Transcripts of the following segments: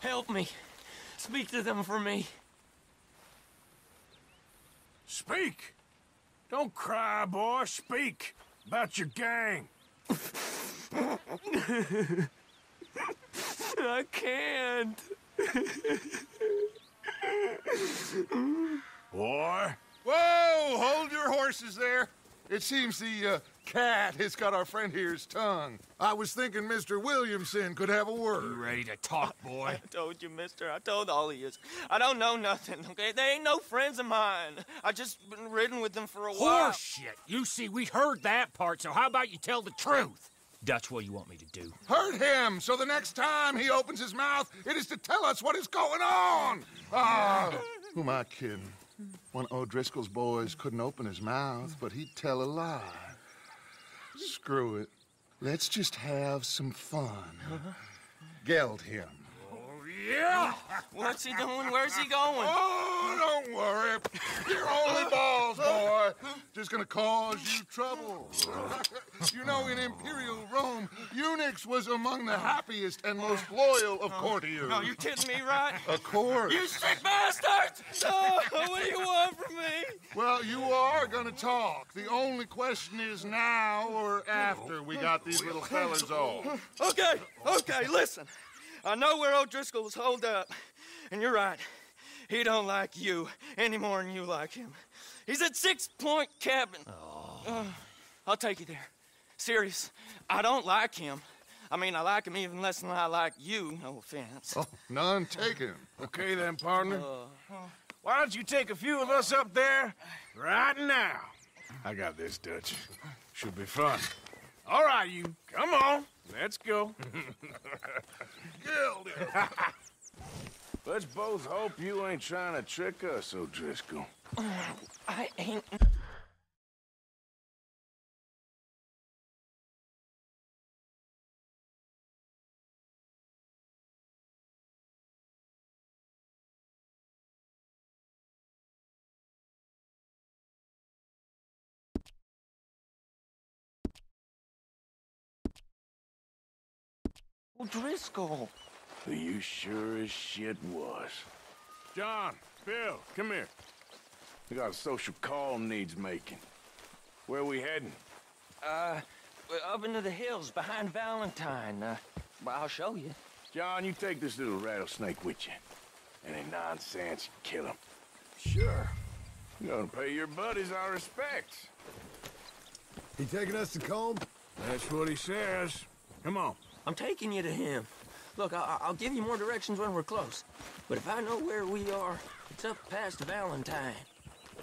Help me. Speak to them for me. Speak! Don't cry, boy. Speak about your gang. I can't. Boy. Whoa! Hold your horses there. It seems the cat has got our friend here's tongue. I was thinking Mr. Williamson could have a word. You ready to talk, boy? I told you, mister. I told all of you. I don't know nothing, okay? They ain't no friends of mine. I just been ridden with them for a while. Horseshit. You see, we heard that part, so how about you tell the truth? That's what you want me to do. Hurt him, so the next time he opens his mouth, it is to tell us what is going on. Who am I kidding? One of O'Driscoll's boys couldn't open his mouth, but he'd tell a lie. Screw it. Let's just have some fun. Geld him. Yeah! What's he doing? Where's he going? Oh, don't worry. You're only balls, boy. Just gonna cause you trouble. You know, in Imperial Rome, eunuchs was among the happiest and most loyal of courtiers. No, you're kidding me, right? Of course. You sick bastards! No, what do you want from me? Well, you are gonna talk. The only question is now or after we got these little fellas off. Okay, listen. I know where O'Driscoll was holed up, and you're right. He don't like you any more than you like him. He's at 6 Point Cabin. I'll take you there. Serious, I don't like him. I mean, I like him even less than I like you, no offense. Oh, none taken. Okay then, partner. Why don't you take a few of us up there right now? I got this, Dutch. Should be fun. All right, you. Come on. Let's go. Geld him. Let's both hope you ain't trying to trick us, O'Driscoll. I ain't... O'Driscoll. You sure as shit was. John, Bill, come here. We got a social call needs making. Where we heading? We're up into the hills behind Valentine. Well, I'll show you. John, you take this little rattlesnake with you. Any nonsense, kill him. Sure. You're gonna pay your buddies our respects. He taking us to Combe? That's what he says. Come on. I'm taking you to him. Look, I'll give you more directions when we're close. But if I know where we are, it's up past Valentine.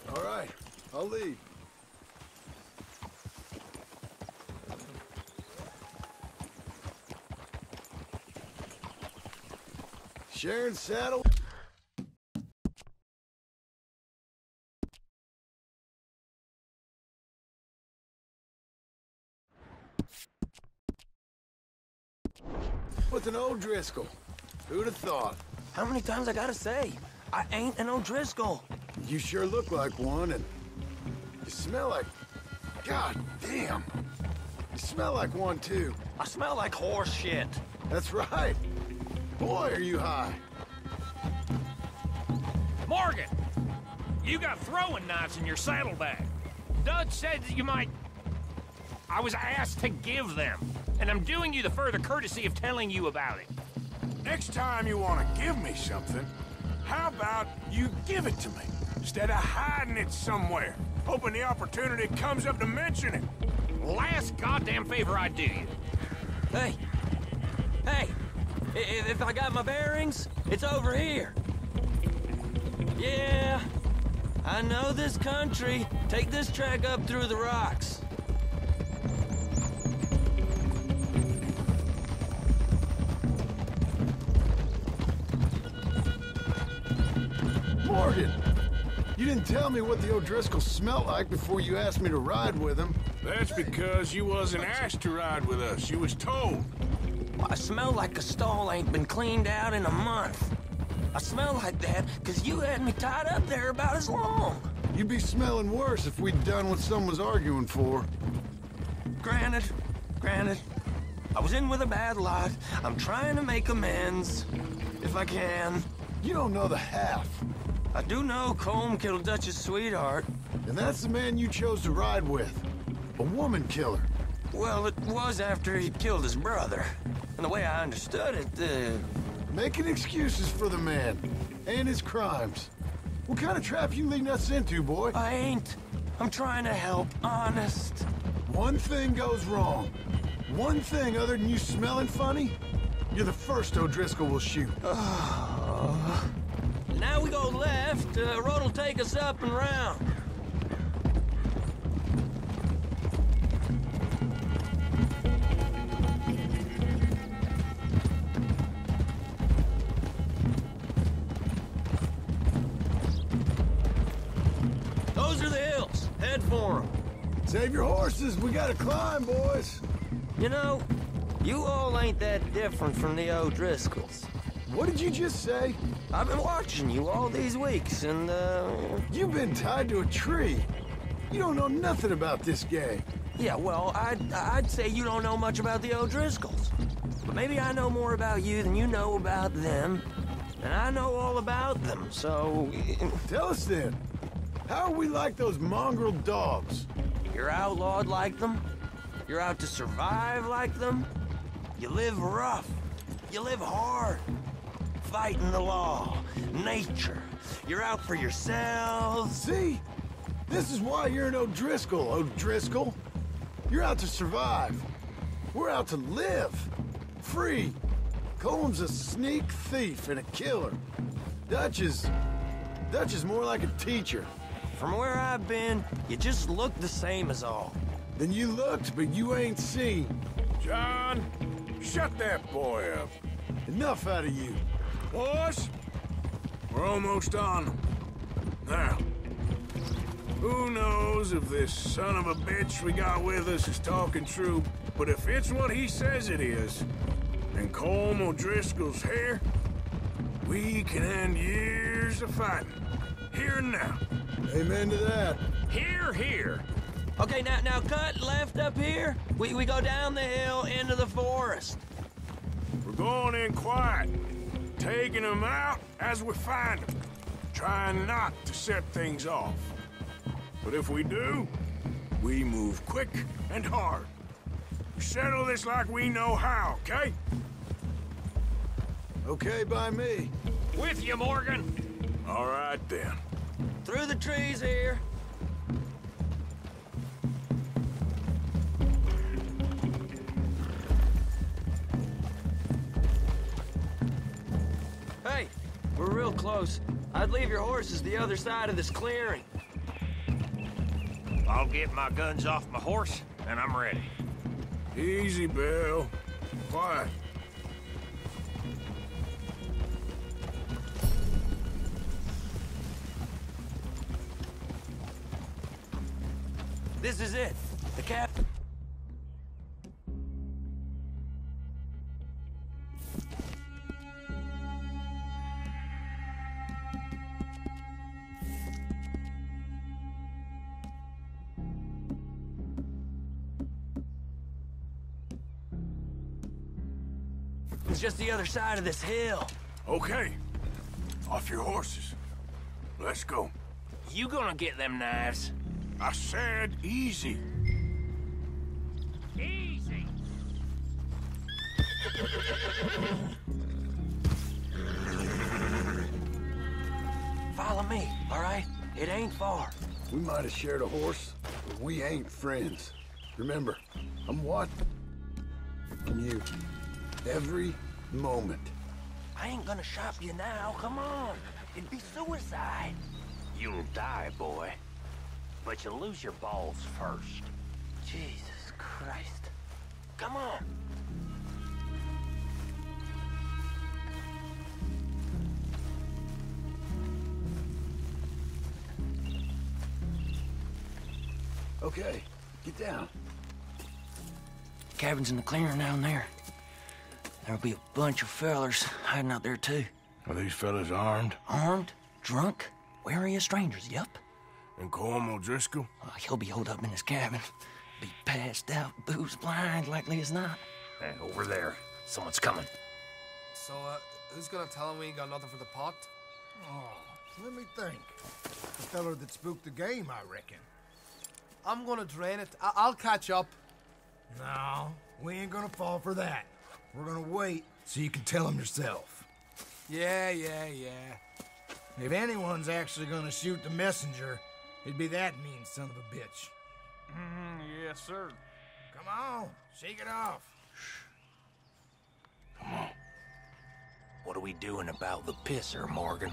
All right, I'll lead. Sharon saddle. With an O'Driscoll. Who'd have thought? How many times I gotta say? I ain't an O'Driscoll. You sure look like one, and you smell like... God damn. You smell like one, too. I smell like horse shit. That's right. Boy, are you high. Morgan! You got throwing knives in your saddlebag. Dutch said that you might... I was asked to give them, and I'm doing you the further courtesy of telling you about it. Next time you want to give me something, how about you give it to me, instead of hiding it somewhere, hoping the opportunity comes up to mention it? Last goddamn favor I do you. Hey! If I got my bearings, it's over here. Yeah, I know this country. Take this track up through the rocks. Morgan! You didn't tell me what the O'Driscoll smelled like before you asked me to ride with him. That's because you wasn't asked to ride with us. You was told. I smell like a stall ain't been cleaned out in a month. I smell like that because you had me tied up there about as long. You'd be smelling worse if we'd done what someone was arguing for. Granted. I was in with a bad lot. I'm trying to make amends. if I can. You don't know the half. I do know Colm killed Dutch's sweetheart. And that's the man you chose to ride with. A woman killer. Well, it was after he killed his brother. And the way I understood it, Making excuses for the man. And his crimes. What kind of trap you leading us into, boy? I ain't. I'm trying to help, honest. One thing goes wrong. One thing other than you smelling funny, you're the first O'Driscoll will shoot. Now we go left, road'll take us up and round. Those are the hills. Head for them. Save your horses, we gotta climb, boys. You know, you all ain't that different from the O'Driscolls. What did you just say? I've been watching you all these weeks, and, You've been tied to a tree. You don't know nothing about this gang. yeah, well, I'd say you don't know much about the O'Driscolls. But maybe I know more about you than you know about them. And I know all about them, so... Tell us then, how are we like those mongrel dogs? You're outlawed like them. You're out to survive like them. You live rough. You live hard. Fighting the law, nature. You're out for yourselves. See? This is why you're an O'Driscoll, O'Driscoll. You're out to survive. We're out to live. Free. Colm's a sneak thief and a killer. Dutch is more like a teacher. From where I've been, you just look the same as all. Then you looked, but you ain't seen. John, shut that boy up. Enough out of you. Boys, we're almost on them. Now, who knows if this son of a bitch we got with us is talking true, but if it's what he says it is, and Colm O'Driscoll's here, we can end years of fighting. Here and now. Amen to that. Here, here. Okay, now cut left up here. We go down the hill into the forest. We're going in quiet, taking them out as we find them, trying not to set things off. But if we do, we move quick and hard. We settle this like we know how, okay? Okay by me. With you, Morgan. All right, then. Through the trees here. Hey, we're real close. I'd leave your horses the other side of this clearing. I'll get my guns off my horse, and I'm ready. Easy, Bill. Quiet. This is it. The captain. It's just the other side of this hill. Okay. Off your horses. Let's go. You gonna get them knives? I said easy. Easy. Follow me, all right? It ain't far. We might have shared a horse, but we ain't friends. Remember, I'm watching you every moment. I ain't gonna shop you now, come on. It'd be suicide. You'll die, boy. But you'll lose your balls first. Jesus Christ. Come on. Okay, get down. Cabin's in the clearing down there. There'll be a bunch of fellers hiding out there, too. Are these fellas armed? Armed, drunk, wary of strangers, yup. And Colm O'Driscoll? He'll be holed up in his cabin. Be passed out, booze blind, likely as not. Hey, over there. Someone's coming. So, Who's gonna tell him we ain't got nothing for the pot? Oh, let me think. The feller that spooked the game, I reckon. I'm gonna drain it. I'll catch up. No, we ain't gonna fall for that. We're gonna wait so you can tell him yourself. Yeah. If anyone's actually gonna shoot the messenger, it'd be that mean son of a bitch. Yes, sir. Come on, shake it off. What are we doing about the pisser, Morgan?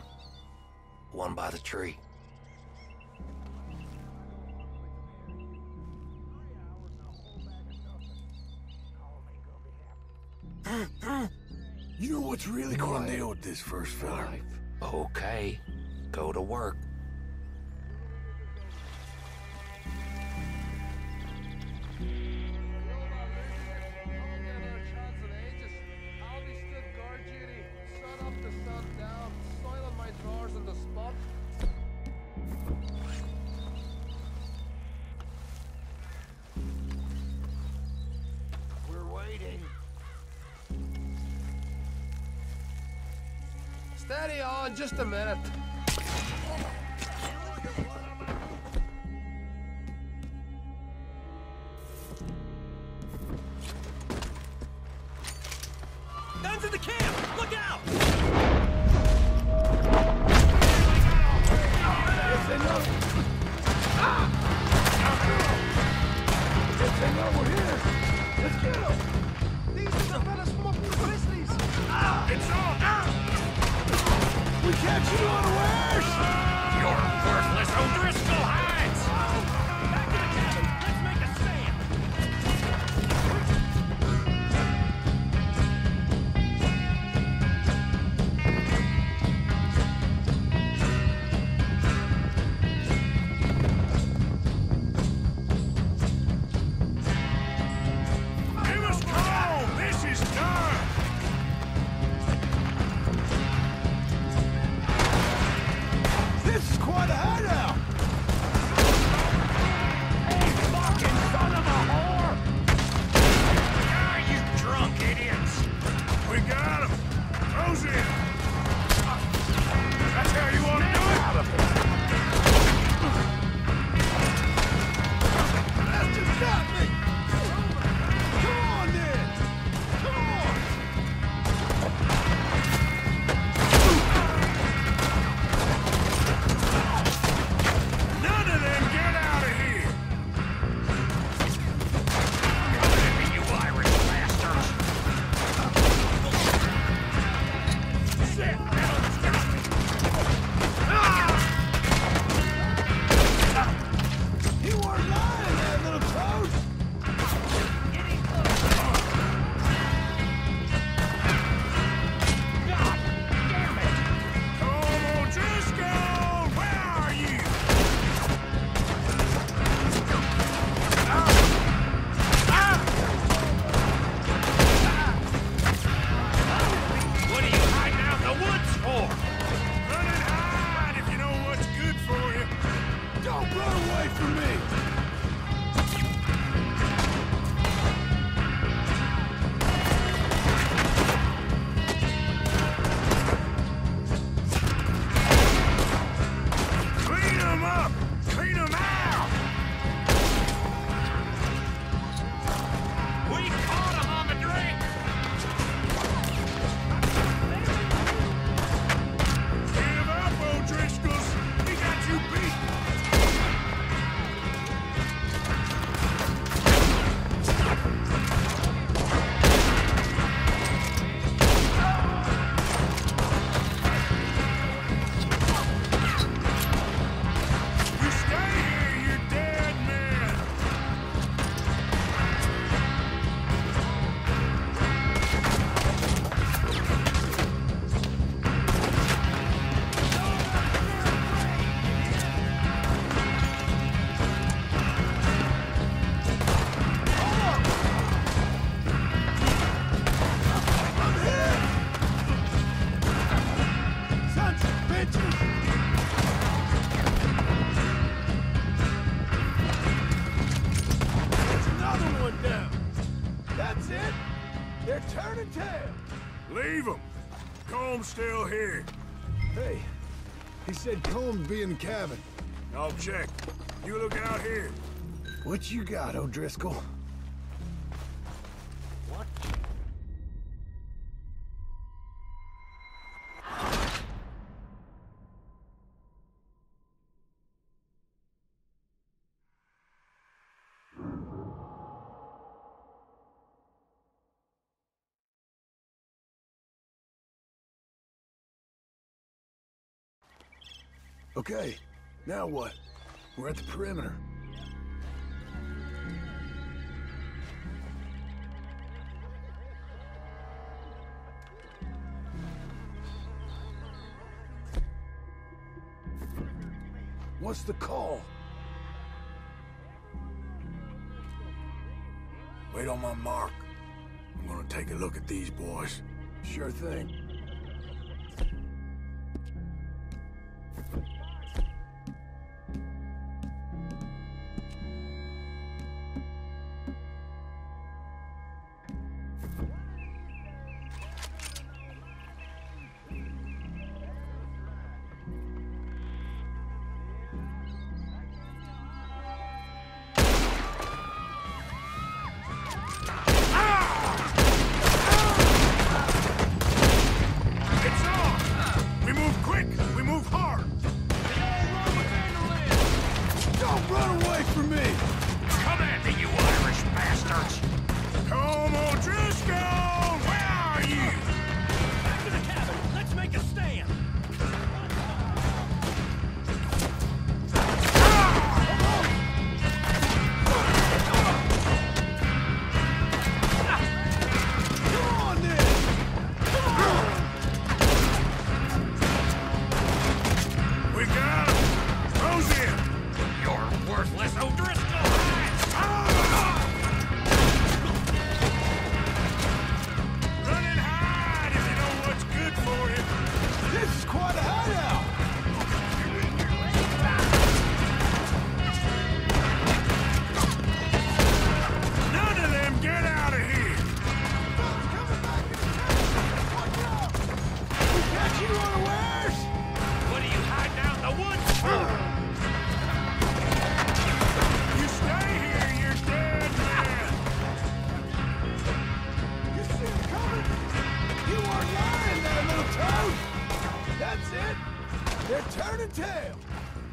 One by the tree. You know what's really gonna deal with this first fella? Okay, go to work. Steady on, just a minute. Guns in the camp! Look out! Yes, they know. Yes, they know we're here. Let's get them. These are the fellas from up in the Grizzlies. It's all out! We catch you unawares. You're worthless O'Driscoll hides! Back to the cabin! Let's make a stand! Give us call! This is done! This is quite a hideout. Fucking son of a whore! Ah, you drunk idiots! We got him! Close in! That's how you want to do it? That's just got me. Come on, then. Come on. None of them get out of here! You Irish bastards! Shit! You weren't lying there, little toad. God damn it! Come O'Driscoll! Where are you? What are you hiding out in the woods for? Run and hide if you know what's good for you. Don't run away from me. Clean them up! Clean them out! We caught him on the drink! Give up, O'Driscolls! We got you beat! You stay here, you're dead men! Sons of bitches. There's another one down. That's it. They're turning tail. Leave them! Combs still here. Hey, he said Combs be in the cabin. I'll check. You look out here. What you got, O'Driscoll? What? Okay, now what? We're at the perimeter. What's the call? Wait on my mark. I'm gonna take a look at these boys. Sure thing.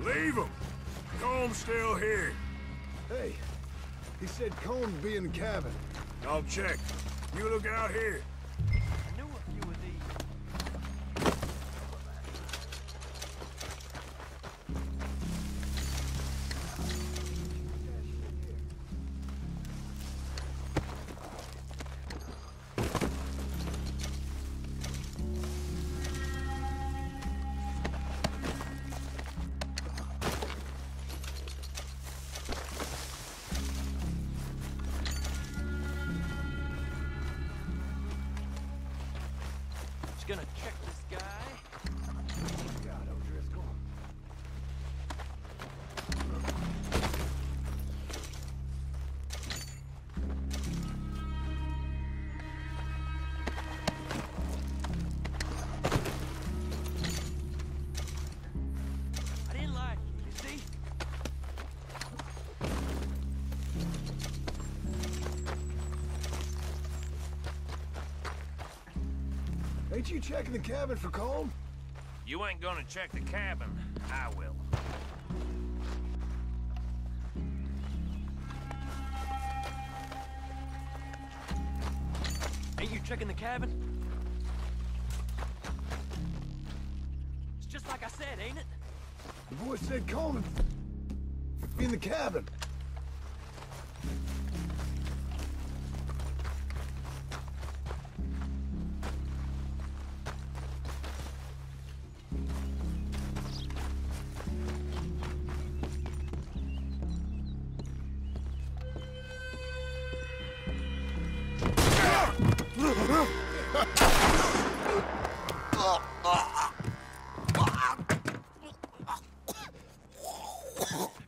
Leave him. Combs still here. Hey, he said Combs be in the cabin. I'll check. You look out here. I knew a few of these. Gonna check this guy. God, O'Driscoll. I didn't like it, you see? Ain't you checking the cabin for Combs? You ain't gonna check the cabin. I will. Ain't you checking the cabin? It's just like I said, ain't it? The boy said Combs be in the cabin.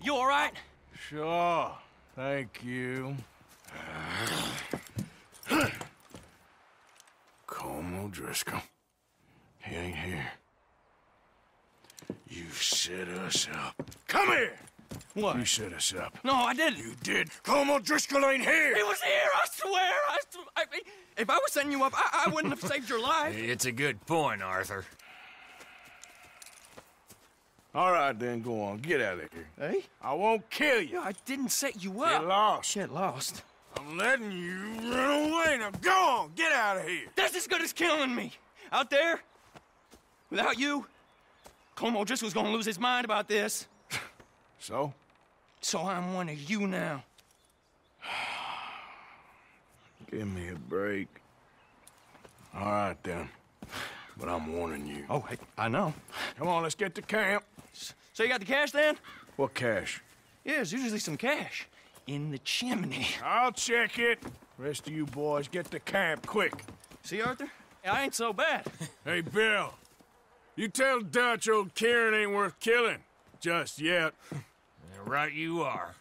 You all right? Sure. Thank you. Colm O'Driscoll. He ain't here. You set us up. Come here! What? You set us up. No, I didn't. You did. Colm O'Driscoll ain't here! He was here, I swear! If I was setting you up, I wouldn't have saved your life. It's a good point, Arthur. All right, then, go on. Get out of here. Hey? I won't kill you. I didn't set you up. Get lost. Get lost. I'm letting you run away. Now go on. Get out of here. That's as good as killing me. Out there, without you, Colm O'Driscoll's gonna lose his mind about this. So? So I'm one of you now. Give me a break. All right, then. But I'm warning you. Oh, hey, I know. Come on, let's get to camp. So you got the cash then? What cash? Yeah, there's usually some cash in the chimney. I'll check it. Rest of you boys, get to camp, quick. See, Arthur? I ain't so bad. Hey, Bill. You tell Dutch old Kieran ain't worth killing. Just yet. Right you are.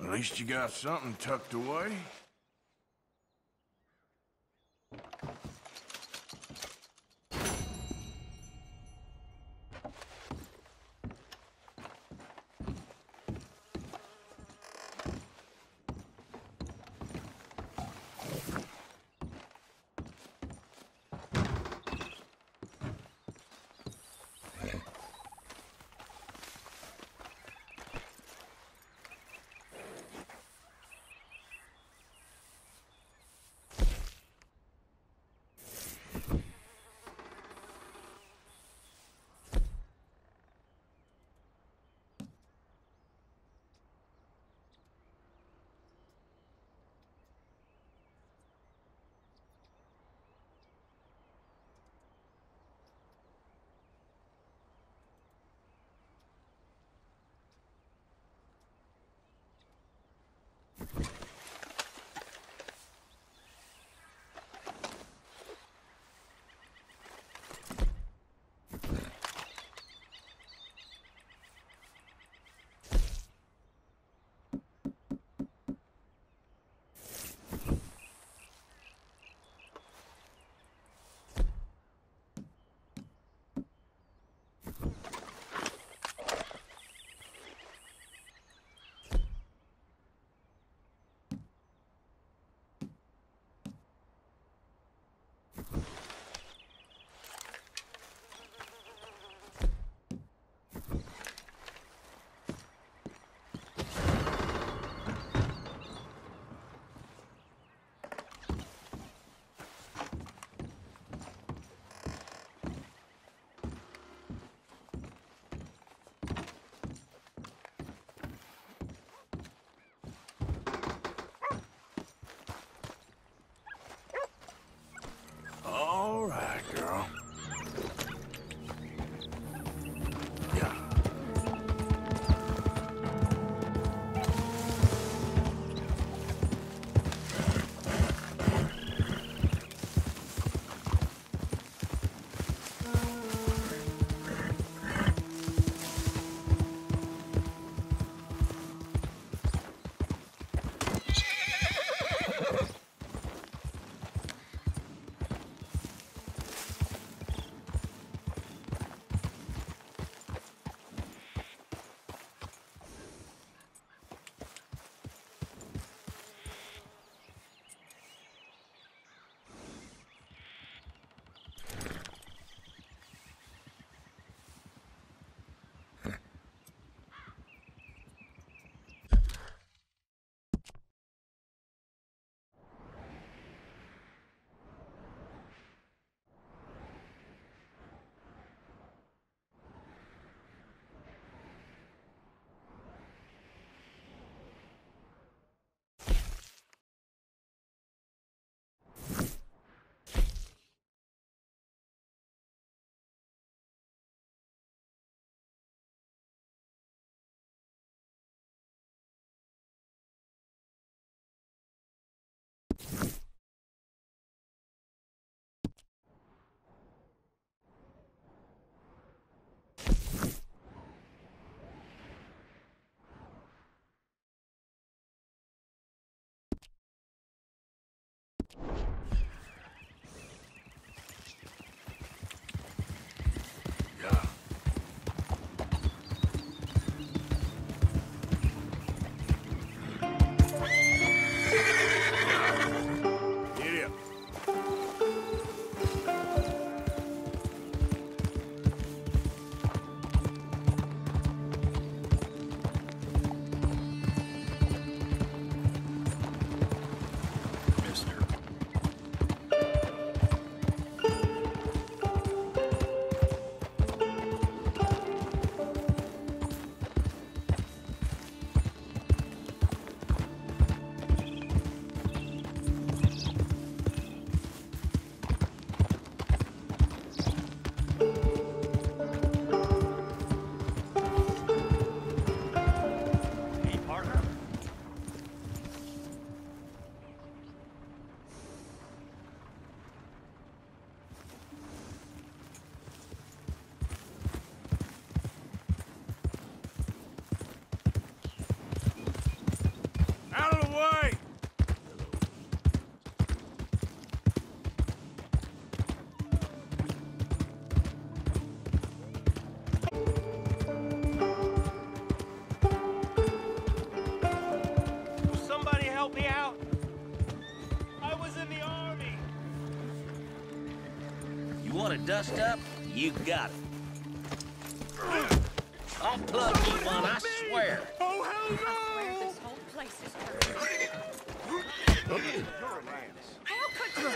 At least you got something tucked away. dust up, you got it. I'll plug you one, I swear. Oh, hell no! I swear this whole place is cursed. How could you?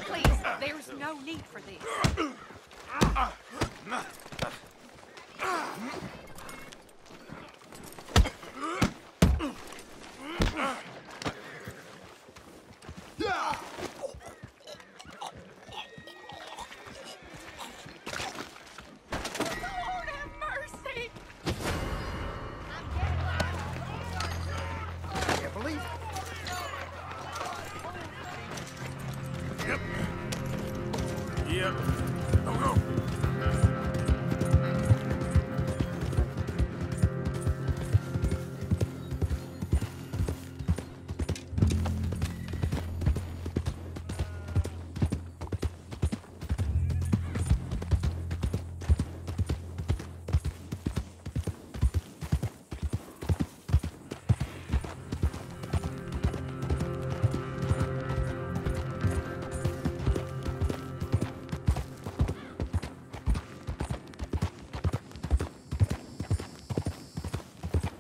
Please, there's no need for this. Lord have mercy! Can't believe it. Yep. Yep. Go, go.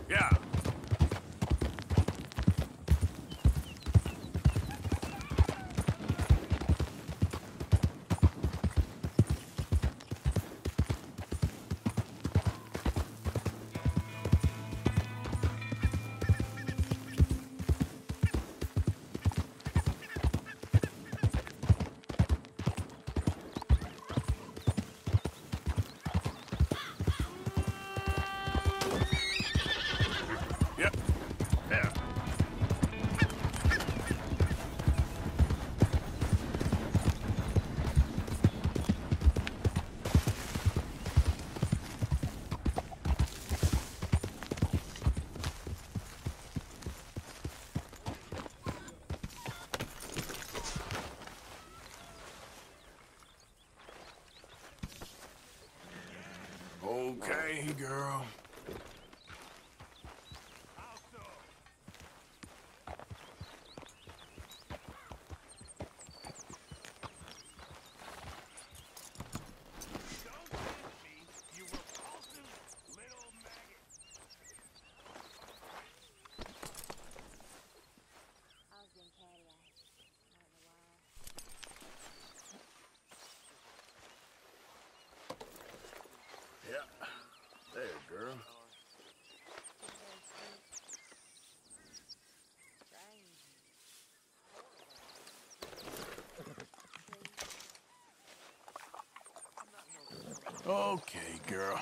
Yeah. Yep. Yeah. Okay, girl. Yeah. There, girl. Okay, girl.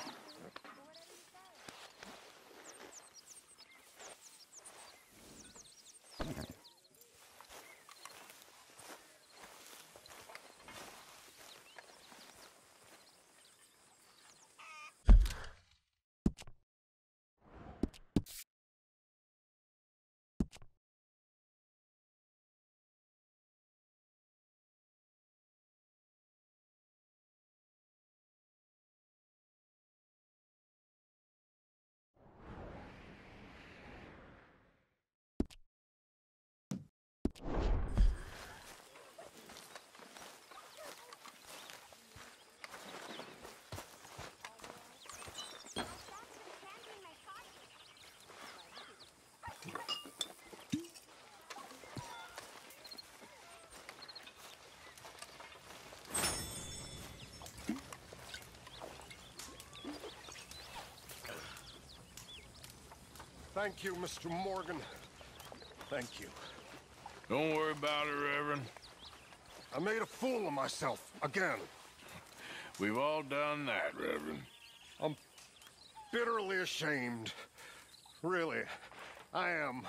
Thank you, Mr. Morgan. Thank you. Don't worry about it, Reverend. I made a fool of myself again. We've all done that, Reverend. I'm bitterly ashamed. Really, I am.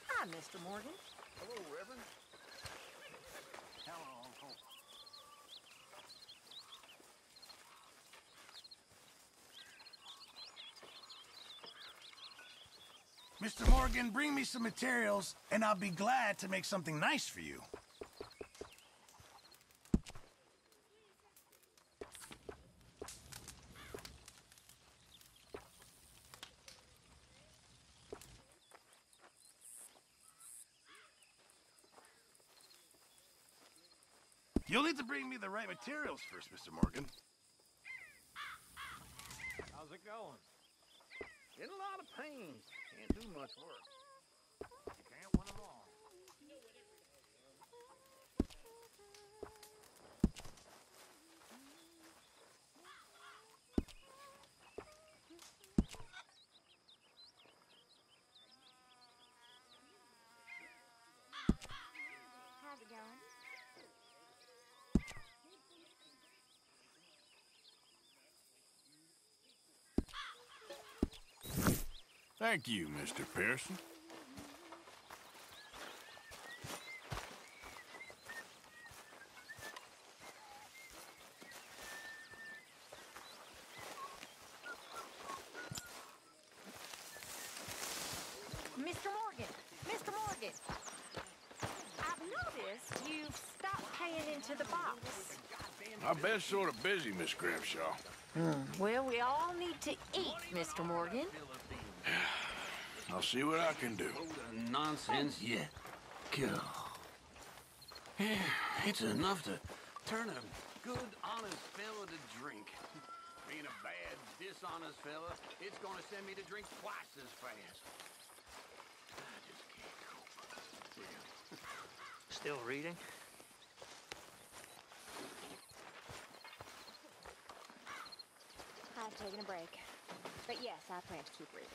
Hi, Mr. Morgan. Hello, Reverend. Mr. Morgan, bring me some materials, and I'll be glad to make something nice for you. You'll need to bring me the right materials first, Mr. Morgan. How's it going? In a lot of pain. Can't do much work. You can't win them all. How's it going? Thank you, Mr. Pearson. Mr. Morgan! Mr. Morgan! I've noticed you've stopped paying into the box. I've been sort of busy, Miss Grimshaw. Well, we all need to eat, Mr. Morgan. I'll see what I can do. Nonsense, yeah. God. Yeah, it's enough to turn a good, honest fella to drink. Being a bad, dishonest fella, it's gonna send me to drink twice as fast. I just can't cope. Still reading? I've taken a break. But yes, I plan to keep reading.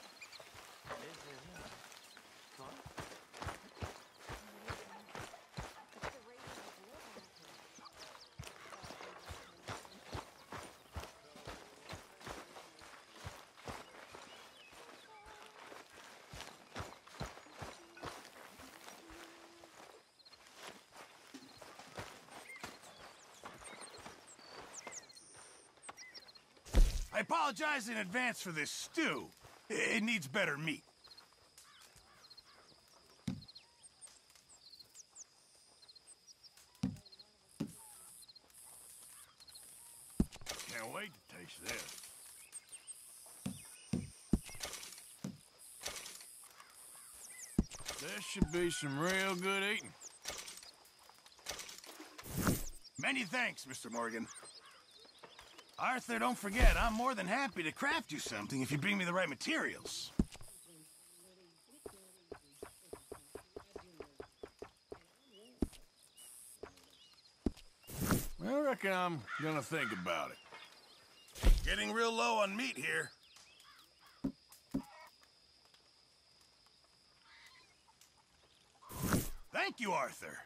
I apologize in advance for this stew. It needs better meat. Can't wait to taste this. This should be some real good eating. Many thanks, Mr. Morgan. Arthur, don't forget, I'm more than happy to craft you something if you bring me the right materials. I reckon I'm gonna think about it. Getting real low on meat here. Thank you, Arthur.